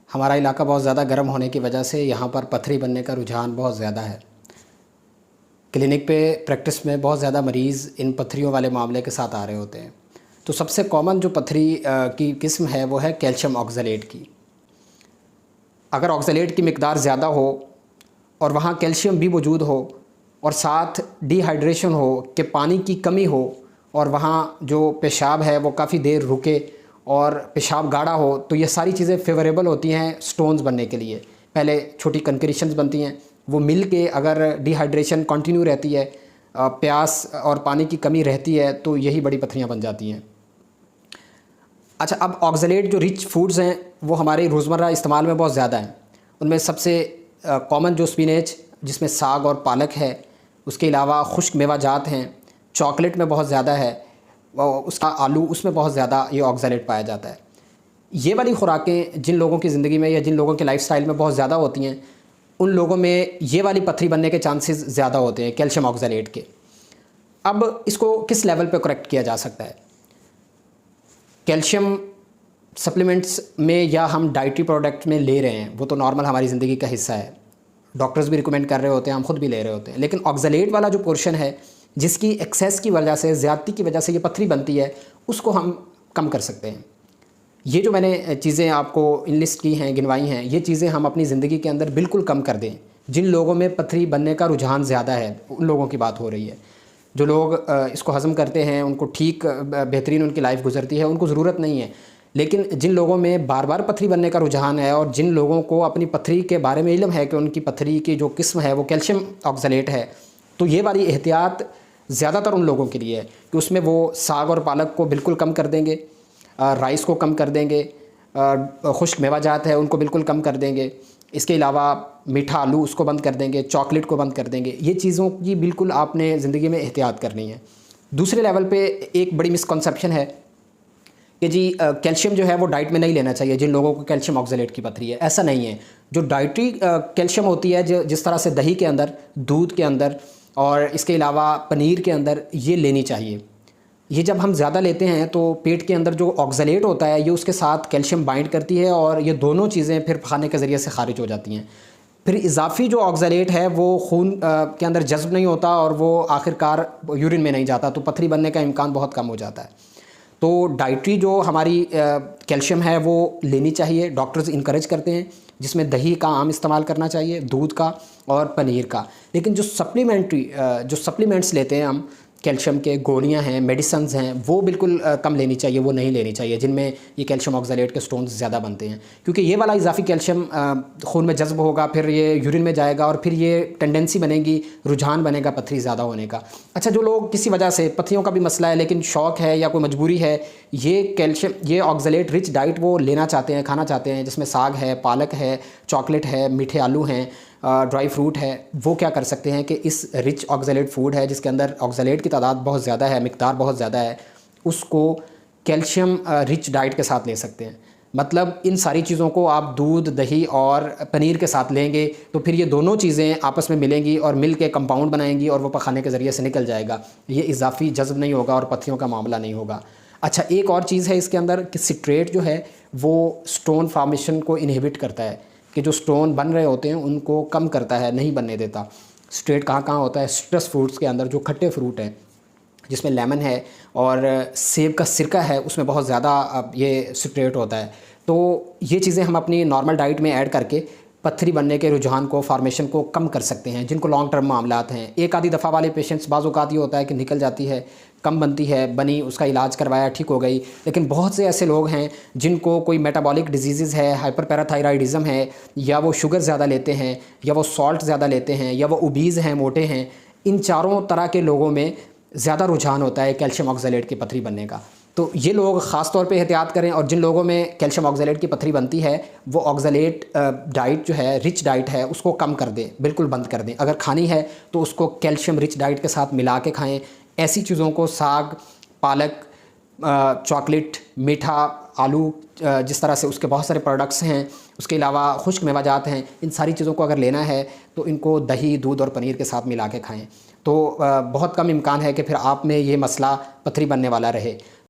हमारा इलाका बहुत ज़्यादा गर्म होने की वजह से यहाँ पर पथरी बनने का रुझान बहुत ज़्यादा है। क्लिनिक पे प्रैक्टिस में बहुत ज़्यादा मरीज़ इन पथरियों वाले मामले के साथ आ रहे होते हैं। तो सबसे कॉमन जो पथरी की किस्म है वो है कैल्शियम ऑक्सलेट की। अगर ऑक्सलेट की मिकदार ज़्यादा हो और वहाँ कैल्शियम भी मौजूद हो और साथ डिहाइड्रेशन हो कि पानी की कमी हो और वहाँ जो पेशाब है वो काफ़ी देर रुके और पेशाब गाढ़ा हो, तो ये सारी चीज़ें फेवरेबल होती हैं स्टोन्स बनने के लिए। पहले छोटी कंक्रीशंस बनती हैं, वो मिल के अगर डिहाइड्रेशन कंटिन्यू रहती है, प्यास और पानी की कमी रहती है, तो यही बड़ी पथरियाँ बन जाती हैं। अच्छा, अब ऑक्सलेट जो रिच फूड्स हैं वो हमारे रोज़मर्रा इस्तेमाल में बहुत ज़्यादा हैं। उनमें सबसे कॉमन जो स्पिनच जिसमें साग और पालक है, उसके अलावा खुश्क मेवाजात हैं, चॉकलेट में बहुत ज़्यादा है, उसका आलू उसमें बहुत ज़्यादा ये ऑक्सलेट पाया जाता है। ये वाली खुराकें जिन लोगों की ज़िंदगी में या जिन लोगों के लाइफस्टाइल में बहुत ज़्यादा होती हैं, उन लोगों में ये वाली पथरी बनने के चांसेस ज़्यादा होते हैं कैल्शियम ऑक्सलेट के। अब इसको किस लेवल पे करेक्ट किया जा सकता है? कैल्शियम सप्लीमेंट्स में या हम डाइटरी प्रोडक्ट में ले रहे हैं, वो तो नॉर्मल हमारी ज़िंदगी का हिस्सा है, डॉक्टर्स भी रिकमेंड कर रहे होते हैं, हम खुद भी ले रहे होते हैं। लेकिन ऑक्सलेट वाला जो पोर्शन है जिसकी एक्सेस की वजह से, ज़्यादती की वजह से ये पथरी बनती है, उसको हम कम कर सकते हैं। ये जो मैंने चीज़ें आपको इनलिस्ट की हैं, गिनवाई हैं, ये चीज़ें हम अपनी ज़िंदगी के अंदर बिल्कुल कम कर दें। जिन लोगों में पथरी बनने का रुझान ज़्यादा है उन लोगों की बात हो रही है। जो लोग इसको हज़म करते हैं, उनको ठीक बेहतरीन उनकी लाइफ गुजरती है, उनको ज़रूरत नहीं है। लेकिन जिन लोगों में बार बार पथरी बनने का रुझान है और जिन लोगों को अपनी पथरी के बारे में इल्म है कि उनकी पथरी की जो किस्म है वो कैल्शियम ऑक्सलेट है, तो ये वाली एहतियात ज़्यादातर उन लोगों के लिए है कि उसमें वो साग और पालक को बिल्कुल कम कर देंगे, राइस को कम कर देंगे, खुश्क मेवाजात है उनको बिल्कुल कम कर देंगे, इसके अलावा मीठा आलू उसको बंद कर देंगे, चॉकलेट को बंद कर देंगे। ये चीज़ों की बिल्कुल आपने ज़िंदगी में एहतियात करनी है। दूसरे लेवल पे एक बड़ी मिसकंसेप्शन है कि जी कैल्शियम जो है वो डाइट में नहीं लेना चाहिए जिन लोगों को कैल्शियम ऑक्सलेट की पथरी है। ऐसा नहीं है। जो डाइटरी कैल्शियम होती है, जो जिस तरह से दही के अंदर, दूध के अंदर और इसके अलावा पनीर के अंदर ये लेनी चाहिए। ये जब हम ज़्यादा लेते हैं तो पेट के अंदर जो ऑक्सलेट होता है ये उसके साथ कैल्शियम बाइंड करती है और ये दोनों चीज़ें फिर खाने के ज़रिए से खारिज हो जाती हैं। फिर इजाफी जो ऑक्सलेट है वो खून के अंदर जज़्ब नहीं होता और वो आखिरकार यूरिन में नहीं जाता, तो पथरी बनने का इम्कान बहुत कम हो जाता है। तो डाइटरी जो हमारी कैल्शियम है वो लेनी चाहिए, डॉक्टर्स इनकरेज करते हैं, जिसमें दही का आम इस्तेमाल करना चाहिए, दूध का और पनीर का। लेकिन जो सप्लीमेंट्स लेते हैं हम, कैल्शियम के गोलियां हैं, मेडिसन्स हैं, वो बिल्कुल कम लेनी चाहिए, वो नहीं लेनी चाहिए जिनमें ये कैल्शियम ऑक्सलेट के स्टोन्स ज़्यादा बनते हैं, क्योंकि ये वाला इजाफी कैल्शियम खून में जज्ब होगा, फिर ये यूरिन में जाएगा और फिर ये टेंडेंसी बनेगी, रुझान बनेगा पथरी ज़्यादा होने का। अच्छा, जो लोग किसी वजह से, पथरियों का भी मसला है लेकिन शौक़ है या कोई मजबूरी है, ये ऑक्सलेट रिच डाइट वो लेना चाहते हैं, खाना चाहते हैं, जिसमें साग है, पालक है, चॉकलेट है, मीठे आलू हैं, ड्राई फ्रूट है, वो क्या कर सकते हैं कि इस रिच ऑक्सलेट फूड है जिसके अंदर ऑक्सलेट की तादाद बहुत ज़्यादा है, मिकदार बहुत ज़्यादा है, उसको कैल्शियम रिच डाइट के साथ ले सकते हैं। मतलब इन सारी चीज़ों को आप दूध, दही और पनीर के साथ लेंगे तो फिर ये दोनों चीज़ें आपस में मिलेंगी और मिल के कंपाउंड बनाएंगी और वो पखाने के ज़रिए से निकल जाएगा। ये इजाफी जज़्ब नहीं होगा और पथरियों का मामला नहीं होगा। अच्छा, एक और चीज़ है इसके अंदर कि सिट्रेट जो है वो स्टोन फॉर्मेशन को इनहिबिट करता है, कि जो स्टोन बन रहे होते हैं उनको कम करता है, नहीं बनने देता। स्ट्रेट कहाँ कहाँ होता है? सिट्रस फ्रूट्स के अंदर, जो खट्टे फ्रूट हैं जिसमें लेमन है और सेब का सिरका है, उसमें बहुत ज़्यादा ये सिट्रेट होता है। तो ये चीज़ें हम अपनी नॉर्मल डाइट में ऐड करके पत्थरी बनने के रुझान को, फॉर्मेशन को कम कर सकते हैं, जिनको लॉन्ग टर्म मामलात हैं। एक आधी दफ़ा वाले पेशेंट्स बाज़ औक़ात ये होता है कि निकल जाती है, कम बनती है, बनी, उसका इलाज करवाया, ठीक हो गई। लेकिन बहुत से ऐसे लोग हैं जिनको कोई मेटाबॉलिक डिजीज़ है, हाइपरपैराथायराइडिज़म है, या वो शुगर ज़्यादा लेते हैं, या वो सॉल्ट ज़्यादा लेते हैं, या वो ओबीज़ हैं, मोटे हैं। इन चारों तरह के लोगों में ज़्यादा रुझान होता है कैल्शियम ऑक्सलेट की पथरी बनने का। तो ये लोग ख़ास तौर पे एहतियात करें, और जिन लोगों में कैल्शियम ऑक्सलेट की पथरी बनती है वो ऑक्सलेट डाइट जो है, रिच डाइट है, उसको कम कर दें, बिल्कुल बंद कर दें। अगर खानी है तो उसको कैल्शियम रिच डाइट के साथ मिला के खाएँ। ऐसी चीज़ों को साग, पालक, चॉकलेट, मीठा आलू, जिस तरह से उसके बहुत सारे प्रोडक्ट्स हैं, उसके अलावा खुश्क मेवाजात हैं, इन सारी चीज़ों को अगर लेना है तो इनको दही, दूध और पनीर के साथ मिला के खाएँ। तो बहुत कम इम्कान है कि फिर आप में ये मसला पथरी बनने वाला रहे।